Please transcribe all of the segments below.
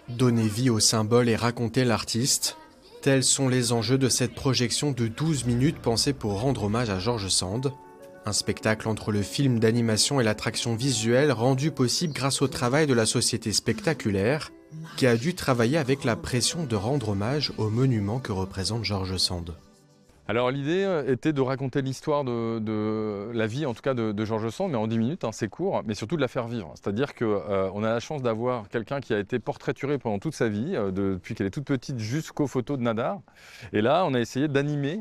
Donner vie au symbole et raconter l'artiste, tels sont les enjeux de cette projection de 12 minutes pensée pour rendre hommage à George Sand. Un spectacle entre le film d'animation et l'attraction visuelle rendu possible grâce au travail de la société spectaculaire qui a dû travailler avec la pression de rendre hommage au monument que représente George Sand. Alors l'idée était de raconter l'histoire de la vie, en tout cas de George Sand, mais en 10 minutes, c'est court, mais surtout de la faire vivre. C'est-à-dire qu'on a la chance d'avoir quelqu'un qui a été portraituré pendant toute sa vie, depuis qu'elle est toute petite jusqu'aux photos de Nadar. Et là, on a essayé d'animer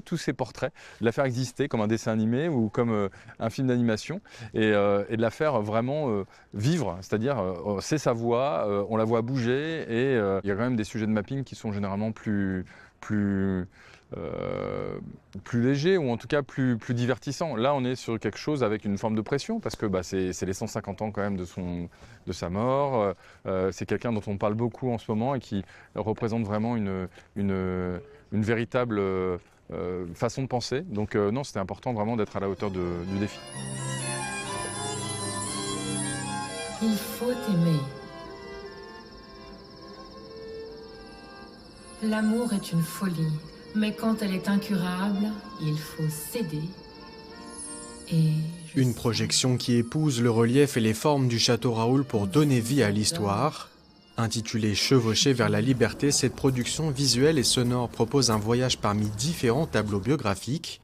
tous ces portraits, de la faire exister comme un dessin animé ou comme un film d'animation, et de la faire vraiment vivre. C'est-à-dire, c'est sa voix, on la voit bouger, et il y a quand même des sujets de mapping qui sont généralement plus léger ou en tout cas plus divertissant. Là, on est sur quelque chose avec une forme de pression parce que c'est les 150 ans quand même de sa mort. C'est quelqu'un dont on parle beaucoup en ce moment et qui représente vraiment une véritable façon de penser. Donc non, c'était important vraiment d'être à la hauteur du défi. Il faut aimer. L'amour est une folie, mais quand elle est incurable, il faut céder. Une projection qui épouse le relief et les formes du château Raoul pour donner vie à l'histoire. Intitulée Chevaucher vers la liberté, cette production visuelle et sonore propose un voyage parmi différents tableaux biographiques.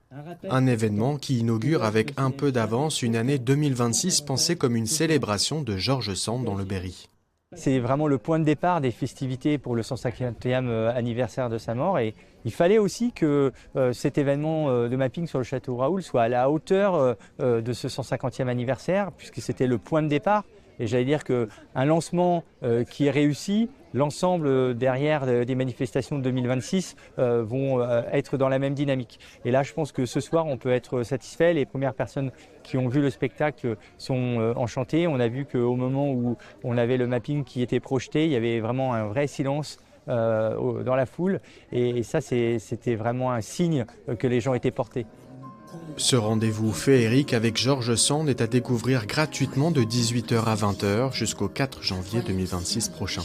Un événement qui inaugure avec un peu d'avance une année 2026 pensée comme une célébration de George Sand dans le Berry. C'est vraiment le point de départ des festivités pour le 150e anniversaire de sa mort. Et il fallait aussi que cet événement de mapping sur le château Raoul soit à la hauteur de ce 150e anniversaire, puisque c'était le point de départ. Et j'allais dire qu'un lancement qui est réussi, l'ensemble derrière des manifestations de 2026 vont être dans la même dynamique. Et là, je pense que ce soir, on peut être satisfait. Les premières personnes qui ont vu le spectacle sont enchantées. On a vu qu'au moment où on avait le mapping qui était projeté, il y avait vraiment un vrai silence dans la foule. Et ça, c'était vraiment un signe que les gens étaient portés. Ce rendez-vous féerique avec George Sand est à découvrir gratuitement de 18h à 20h jusqu'au 4 janvier 2026 prochain.